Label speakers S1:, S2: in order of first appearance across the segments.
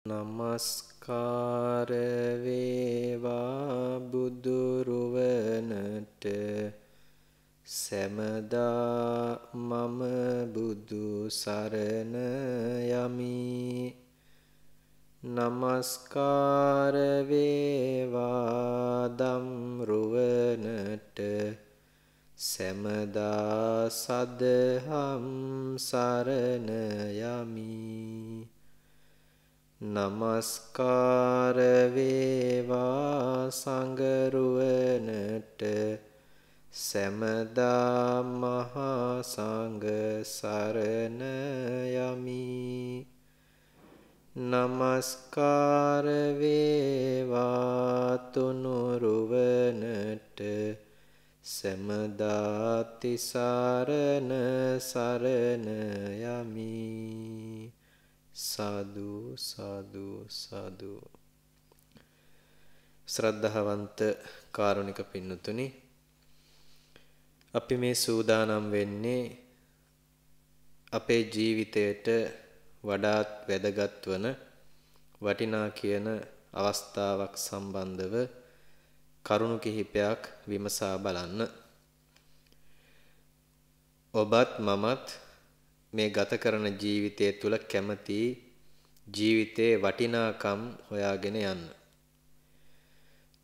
S1: නමස්කාර වේවා බුදුරුවනට සැමදා මම බුදු සරණ යමි. නමස්කාර වේවා ධම්රුවනට සැමදා සදහම් සරණ යමි. නමස්කාර වේවා සංඝරුවනට සැමදා මහා සංඝ සරණ යමි. නමස්කාර වේවා තුනුරුවනට සැමදා තිසරණ සරණ යමි. සාදු සාදු සාදු. ශ්‍රද්ධාවන්ත කාරුණික පින්නතුනි, අපි මේ සූදානම් වෙන්නේ අපේ ජීවිතයට වඩාත් වැදගත් වන වටිනා කියන අවස්ථාවක් සම්බන්ධව කරුණු කිහිපයක් විමසා බලන්න. ඔබත් මමත් මේ ගත කරන ජීවිතය තුළ කැමති ජීවිතයේ වටිනාකම් හොයාගෙන යන්න.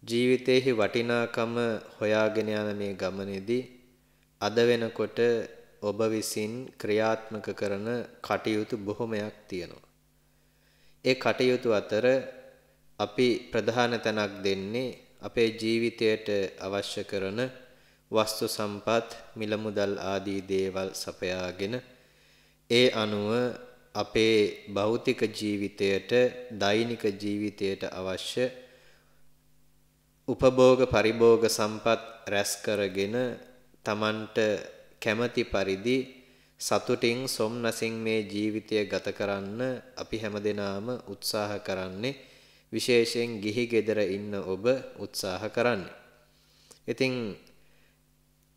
S1: ජීවිතයේ වටිනාකම හොයාගෙන යන මේ ගමනේදී අද වෙනකොට ඔබ විසින් ක්‍රියාත්මක කරන කටයුතු බොහොමයක් තියෙනවා. ඒ කටයුතු අතර අපි ප්‍රධාන තැනක් දෙන්නේ අපේ ජීවිතයට අවශ්‍ය කරන වස්තු සම්පත්, මිල මුදල් ආදී දේවල් සපයාගෙන ඒ අනුව අපේ භෞතික ජීවිතයට, දෛනික ජීවිතයට අවශ්‍ය උපභෝග පරිභෝග සම්පත් රැස් කරගෙන Tamanට කැමැති පරිදි සතුටින් සොම්නසින් මේ ජීවිතය ගත කරන්න අපි හැමදෙනාම උත්සාහ කරන්නේ. විශේෂයෙන් ගිහි ගෙදර ඉන්න ඔබ උත්සාහ කරන්නේ. ඉතින්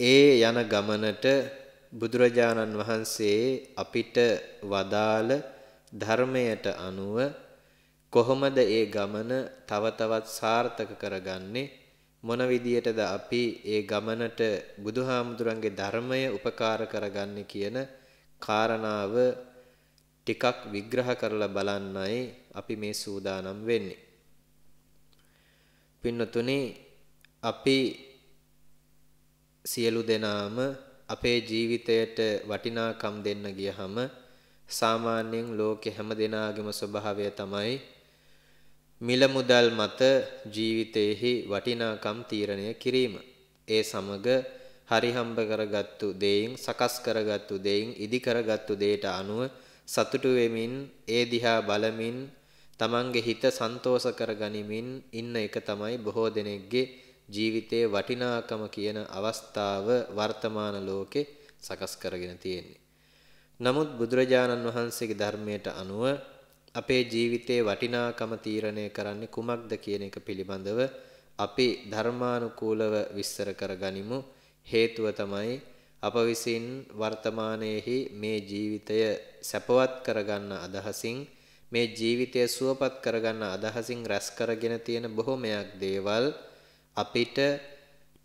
S1: ඒ යන ගමනට බුදුරජාණන් වහන්සේ අපිට වදාළ ධර්මයට අනුව කොහොමද ඒ ගමන තව තවත් සාර්ථක කරගන්නේ, මොන විදියටද අපි ඒ ගමනට බුදුහාමුදුරන්ගේ ධර්මය උපකාර කරගන්නේ කියන කාරණාව ටිකක් විග්‍රහ කරලා බලන්නයි අපි මේ සූදානම් වෙන්නේ. පින්නතුනි, අපි සියලු දෙනාම අපේ ජීවිතයට වටිනාකම් දෙන්න ගියහම සාමාන්‍යයෙන් ලෝකේ හැම දෙනාගේම ස්වභාවය තමයි මිල මුදල් මත ජීවිතයේහි වටිනාකම් තීරණය කිරීම. ඒ සමග හරිහම්බ කරගත්තු දෙයින්, සකස් කරගත්තු දෙයින්, ඉදි කරගත්තු දෙයට අනුව සතුටු වෙමින්, ඒ දිහා බලමින්, තමන්ගේ හිත සන්තෝෂ කරගනිමින් ඉන්න එක තමයි බොහෝ දෙනෙක්ගේ ජීවිතයේ වටිනාකම කියන අවස්ථාව වර්තමාන ලෝකේ සකස් කරගෙන තියෙන්නේ. නමුත් බුදුරජාණන් වහන්සේගේ ධර්මයට අනුව අපේ ජීවිතයේ වටිනාකම තීරණය කරන්නේ කුමක්ද කියන එක පිළිබඳව අපි ධර්මානුකූලව විස්තර කරගනිමු. හේතුව තමයි අප විසින් වර්තමානයේහි මේ ජීවිතය සැපවත් කරගන්න අදහසින්, මේ ජීවිතය සුවපත් කරගන්න අදහසින් රැස් කරගෙන තියෙන බොහොමයක් දේවල් අපිට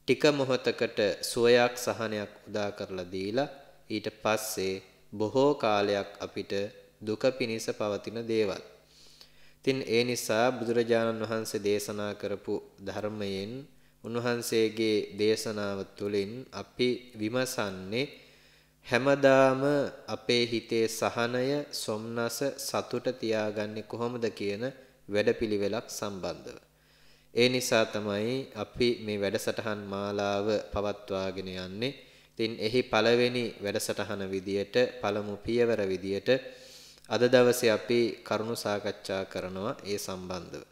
S1: ටික මොහොතකට සුවයක් සහනයක් උදා කරලා දීලා ඊට පස්සේ බොහෝ කාලයක් අපිට දුක පිණිස පවතින දේවල්. ඉතින් ඒ නිසා බුදුරජාණන් වහන්සේ දේශනා කරපු ධර්මයෙන්, උන්වහන්සේගේ දේශනාව තුළින් අපි විමසන්නේ හැමදාම අපේ හිතේ සහනය, සොම්නස, සතුට තියාගන්නේ කොහොමද කියන වැඩපිළිවෙලක් සම්බන්ධව. ඒ නිසා තමයි අපි මේ වැඩසටහන් මාලාව පවත්වාගෙන යන්නේ. ඉතින් එහි පළවෙනි වැඩසටහන විදියට, පළමු පියවර විදියට අද දවසේ අපි කරුණු සාකච්ඡා කරනවා ඒ සම්බන්ධව.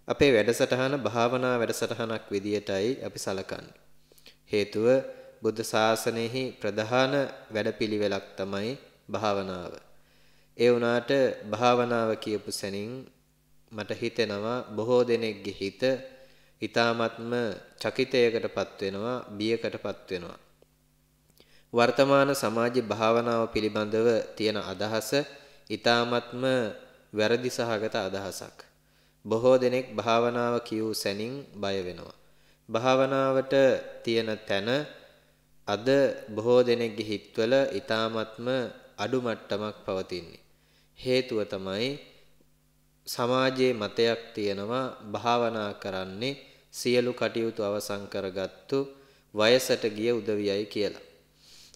S1: අපේ වැඩසටහන භාවනා වැඩසටහනක් විදියටයි අපි සලකන්නේ. හේතුව බුද්ධ ශාසනයෙහි ප්‍රධාන වැඩපිළිවෙලක් තමයි භාවනාව. ඒ වුණාට භාවනාව කියපු සැනින් මට හිතෙනවා බොහෝ දෙනෙක්ගේ හිත ඊ타ත්ම චකිතයකටපත් වෙනවා, බියකටපත් වෙනවා. වර්තමාන සමාජ භාවනාව පිළිබඳව තියෙන අදහස ඊ타ත්ම වැරදි සහගත අදහසක්. බොහෝ දෙනෙක් භාවනාව කියූ සැනින් බය වෙනවා. භාවනාවට තියෙන තැන අද බොහෝ දෙනෙක්ගේ හිත්වල ඊ타මත්ම අඩු මට්ටමක් පවතින්නේ. හේතුව තමයි සමාජයේ මතයක් තියෙනවා භාවනා කරන්නේ සියලු කටයුතු අවසන් කරගත්තු වයසට ගිය උදවියයි කියලා.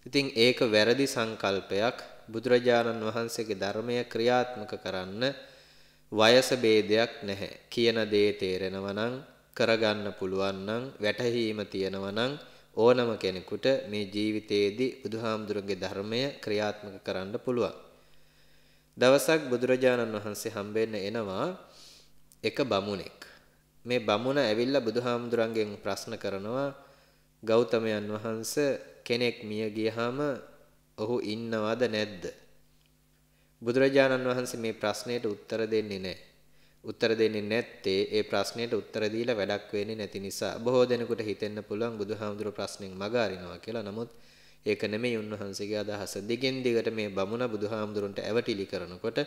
S1: ඉතින් ඒක වැරදි සංකල්පයක්. බුදුරජාණන් වහන්සේගේ ධර්මය ක්‍රියාත්මක කරන්න වයස ભેදයක් නැහැ. කියන දේ තේරෙනවා නම් කරගන්න පුළුවන් නම් වැටහීම තියෙනවා නම් ඕනම කෙනෙකුට මේ ජීවිතයේදී බුදුහාමුදුරන්ගේ ධර්මය ක්‍රියාත්මක කරන්න පුළුවන්. දවසක් බුදුරජාණන් වහන්සේ හම්බෙන්න එනවා එක බමුණෙක්. මේ බමුණ ඇවිල්ලා බුදුහාමුදුරන්ගෙන් ප්‍රශ්න කරනවා ගෞතමයන් වහන්සේ කෙනෙක් මිය ගියහම ඔහු ඉන්නවද නැද්ද? බුදුරජාණන් වහන්සේ මේ ප්‍රශ්නෙට උත්තර දෙන්නේ නැහැ. උත්තර දෙන්නේ නැත්තේ ඒ ප්‍රශ්නෙට උත්තර දීලා වැඩක් වෙන්නේ නැති නිසා. බොහෝ දෙනෙකුට හිතෙන්න පුළුවන් බුදුහාමුදුරුවෝ ප්‍රශ්නෙන් මග අරිනවා කියලා. නමුත් ඒක නෙමෙයි උන්වහන්සේගේ අදහස. දිගින් දිගට මේ බමුණ බුදුහාමුදුරන්ට ඇවටිලි කරනකොට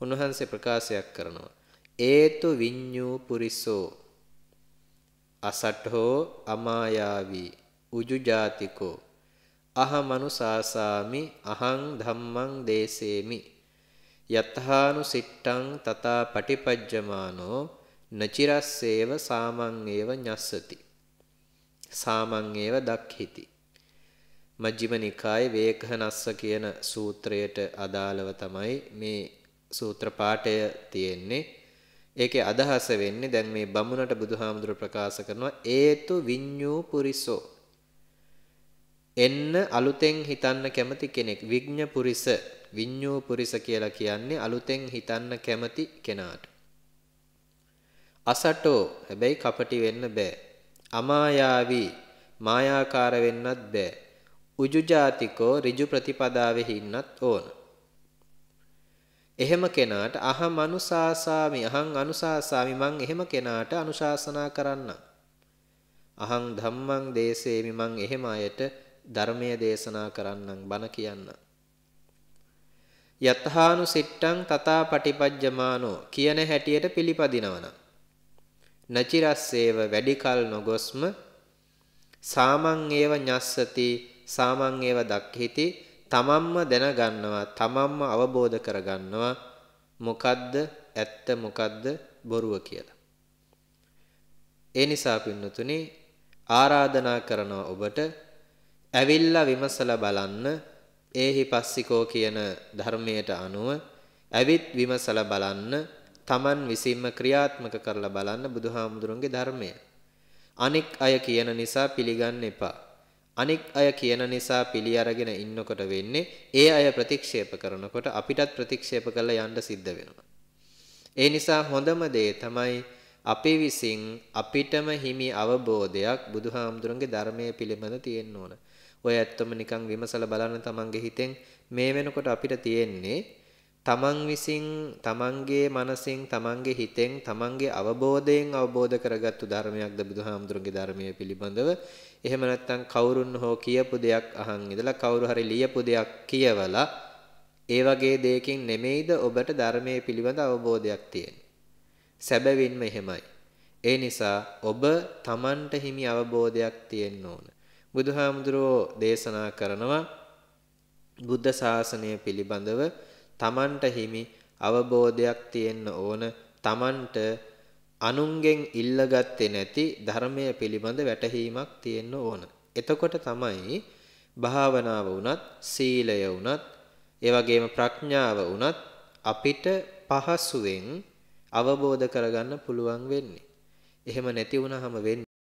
S1: උන්වහන්සේ ප්‍රකාශයක් කරනවා. ඒතු විඤ්ඤූ පුරිසෝ අසට්ඨෝ අමායාවි උජුජාතිකෝ අහමනුසාසාමි අහං ධම්මං දේසේමි යත්හානු සිට්ටං තථා පටිපජ්ජමානෝ නචිරස්සේව සාමං ඒව ඤස්සති සාමං ඒව දක්ඛිති. මජ්ක්‍ධිම නිකායේ වේකහනස්ස කියන සූත්‍රයට අදාළව තමයි මේ සූත්‍ර පාඨය තියෙන්නේ. ඒකේ අදහස වෙන්නේ දැන් මේ බමුණට බුදුහාමුදුර ප්‍රකාශ කරනවා ඒතු විඤ්ඤූ පුරිසෝ. එන්න අලුතෙන් හිතන්න කැමති කෙනෙක්. විඥ පුරිස විඤ්ඤූ පුරිස කියලා කියන්නේ අලුතෙන් හිතන්න කැමති කෙනාට. අසටෝ හැබැයි කපටි වෙන්න බෑ. අමායාවි මායාකාර වෙන්නත් බෑ. උජුජාතිකෝ ඍජු ප්‍රතිපදාවේ ඉන්නත් ඕන. එහෙම කෙනාට අහං අනුශාසාමි අහං අනුශාසාමි මං එහෙම කෙනාට අනුශාසනා කරන්නම්. අහං ධම්මං දේසේමි මං එහෙම අයට ධර්මයේ දේශනා කරන්නම් බණ කියන්නම්. යත්හානු සිට්ටං තථා පටිපජ්ජමානෝ කියන හැටියට පිළිපදිනවනම් නචිරස්සේව වැඩි කල නොගොස්ම සාමං ඒව ඤස්සති සාමං ඒව දක්ඛිති තමන්ම දැනගන්නවා තමන්ම අවබෝධ කරගන්නවා මොකද්ද ඇත්ත මොකද්ද බොරුව කියලා. ඒ නිසා පින්නතුනි ආරාධනා කරනවා ඔබට ඇවිල්ලා විමසලා බලන්න ඒහි පස්සිකෝ කියන ධර්මයට අනුව ඇවිත් විමසලා බලන්න තමන් විසින්ම ක්‍රියාත්මක කරලා බලන්න බුදුහාමුදුරන්ගේ ධර්මය. අනික් අය කියන නිසා පිළිගන්න එපා. අනික් අය කියන නිසා පිළි අරගෙන ඉන්නකොට වෙන්නේ ඒ අය ප්‍රතික්ෂේප කරනකොට අපිටත් ප්‍රතික්ෂේප කරලා යන්න සිද්ධ වෙනවා. ඒ නිසා හොඳම දේ තමයි අපි විසින් අපිටම හිමි අවබෝධයක් බුදුහාමුදුරන්ගේ ධර්මයේ පිළිබඳ තියෙන්න ඕන. ඔය ඇත්තම නිකන් විමසලා බලන්න තමන්ගේ හිතෙන් මේ වෙනකොට අපිට තියෙන්නේ තමන් විසින් තමන්ගේ මනසින් තමන්ගේ හිතෙන් තමන්ගේ අවබෝධයෙන් අවබෝධ කරගත්තු ධර්මයක්ද බුදුහාමුදුරන්ගේ ධර්මයේ පිළිබඳව. එහෙම නැත්නම් කවුරුන් හෝ කියපු දෙයක් අහන් ඉඳලා කවුරු හරි ලියපු දෙයක් කියවලා ඒ වගේ දෙයකින් නෙමෙයිද ඔබට ධර්මයේ පිළිබඳ අවබෝධයක් තියෙන්නේ. සැබවින්ම එහෙමයි. ඒ නිසා ඔබ තමන්ට හිමි අවබෝධයක් තියෙන්න ඕන. බුදුහාමුදුරෝ දේශනා කරනවා බුද්ධ ශාසනය පිළිබඳව තමන්ට හිමි අවබෝධයක් තියෙන්න ඕන. තමන්ට අනුන්ගෙන් ඉල්ලගත්තේ නැති ධර්මයේ පිළිබඳ වැටහීමක් තියෙන්න ඕන. එතකොට තමයි භාවනාව වුණත් සීලය වුණත් ඒ වගේම ප්‍රඥාව වුණත් අපිට පහසුවෙන් අවබෝධ කරගන්න පුළුවන් වෙන්නේ. එහෙම නැති වුණාම වෙන්නේ